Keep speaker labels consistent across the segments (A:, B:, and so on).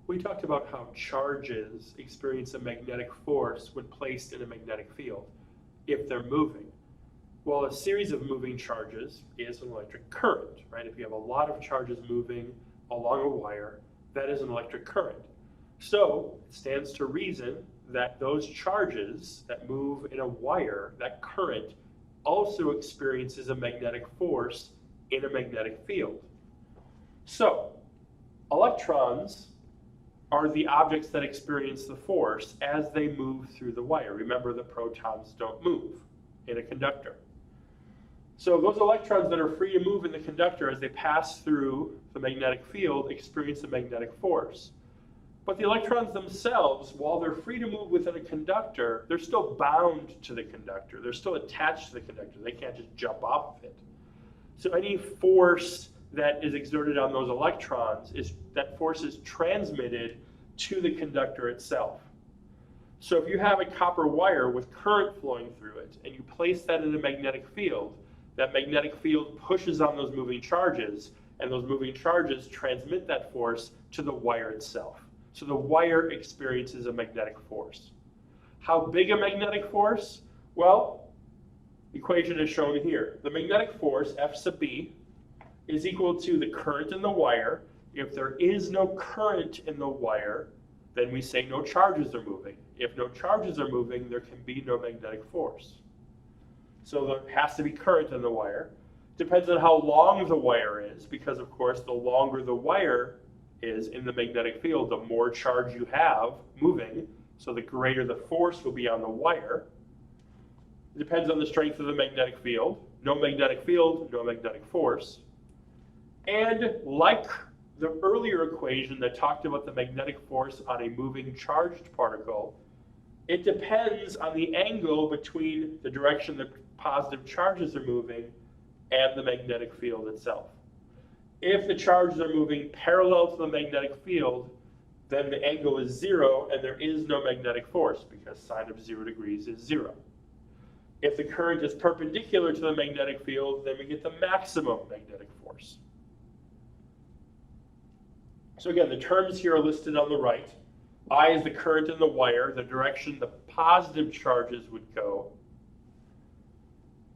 A: We talked about how charges experience a magnetic force when placed in a magnetic field, if they're moving. Well, a series of moving charges is an electric current, right? If you have a lot of charges moving along a wire, that is an electric current. So it stands to reason that those charges that move in a wire, that current, also experiences a magnetic force in a magnetic field. So electrons are the objects that experience the force as they move through the wire. Remember that protons don't move in a conductor. So those electrons that are free to move in the conductor as they pass through the magnetic field experience a magnetic force. But the electrons themselves, while they're free to move within a conductor, they're still bound to the conductor. They're still attached to the conductor. They can't just jump off of it. So any force that is exerted on those electrons, that force is transmitted to the conductor itself. So if you have a copper wire with current flowing through it, and you place that in a magnetic field, that magnetic field pushes on those moving charges, and those moving charges transmit that force to the wire itself. So the wire experiences a magnetic force. How big a magnetic force? Well, the equation is shown here. The magnetic force, F sub B, is equal to the current in the wire. If there is no current in the wire, then we say no charges are moving. If no charges are moving, there can be no magnetic force. So there has to be current in the wire. Depends on how long the wire is, because of course the longer the wire is in the magnetic field, the more charge you have moving, so the greater the force will be on the wire. It depends on the strength of the magnetic field. No magnetic field, no magnetic force. And like the earlier equation that talked about the magnetic force on a moving charged particle, it depends on the angle between the direction the positive charges are moving and the magnetic field itself. If the charges are moving parallel to the magnetic field, then the angle is 0 and there is no magnetic force because sine of 0 degrees is 0. If the current is perpendicular to the magnetic field, then we get the maximum magnetic force. So again, the terms here are listed on the right. I is the current in the wire, the direction the positive charges would go.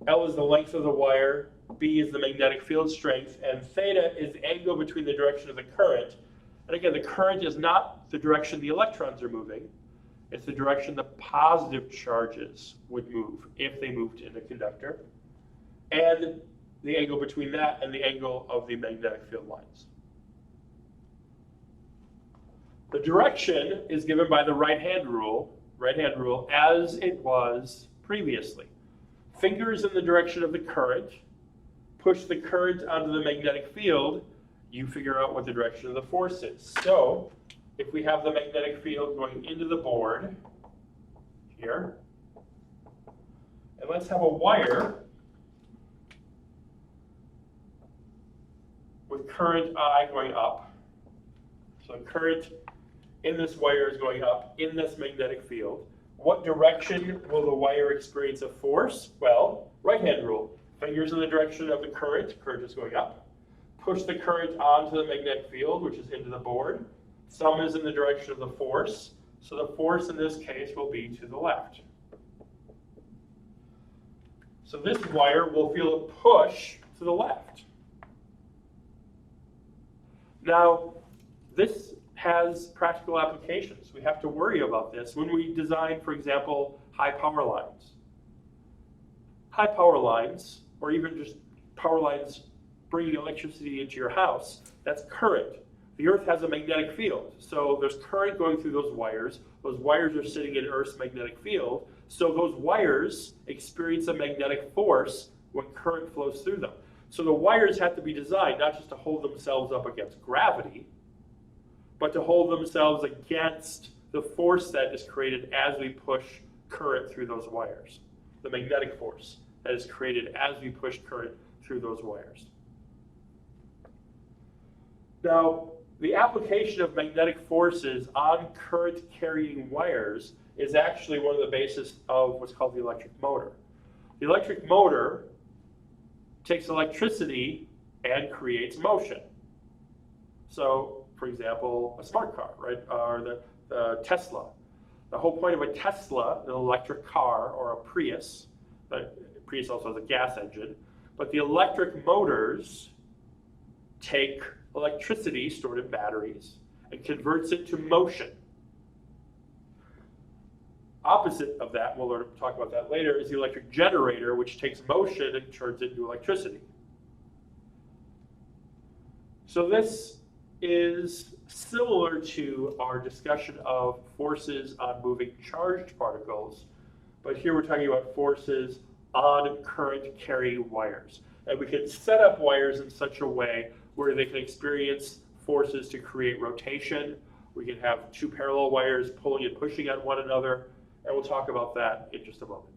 A: L is the length of the wire, B is the magnetic field strength, and theta is the angle between the direction of the current. And again, the current is not the direction the electrons are moving, it's the direction the positive charges would move if they moved in a conductor, and the angle between that and the angle of the magnetic field lines. The direction is given by the right-hand rule as it was previously. Fingers in the direction of the current, push the current onto the magnetic field, you figure out what the direction of the force is. So if we have the magnetic field going into the board here, and let's have a wire with current I going up. So current in this wire is going up in this magnetic field. What direction will the wire experience a force? Well, right-hand rule. Fingers in the direction of the current is going up. Push the current onto the magnetic field, which is into the board. Thumb is in the direction of the force. So the force in this case will be to the left. So this wire will feel a push to the left. Now, this has practical applications. We have to worry about this when we design, for example, high power lines. High power lines, or even just power lines bringing electricity into your house, that's current. The Earth has a magnetic field, so there's current going through those wires. Those wires are sitting in Earth's magnetic field, so those wires experience a magnetic force when current flows through them. So the wires have to be designed not just to hold themselves up against gravity, but to hold themselves against the force that is created as we push current through those wires, the magnetic force that is created as we push current through those wires. Now, the application of magnetic forces on current-carrying wires is actually one of the bases of what's called the electric motor. The electric motor takes electricity and creates motion. So, for example, a smart car, right? Or the Tesla. The whole point of a Tesla, an electric car, or a Prius, Prius also has a gas engine, but the electric motors take electricity stored in batteries and converts it to motion. Opposite of that, we'll talk about that later, is the electric generator, which takes motion and turns it into electricity. So this is similar to our discussion of forces on moving charged particles, but here we're talking about forces on current carrying wires. And we can set up wires in such a way where they can experience forces to create rotation. We can have two parallel wires pulling and pushing on one another, and we'll talk about that in just a moment.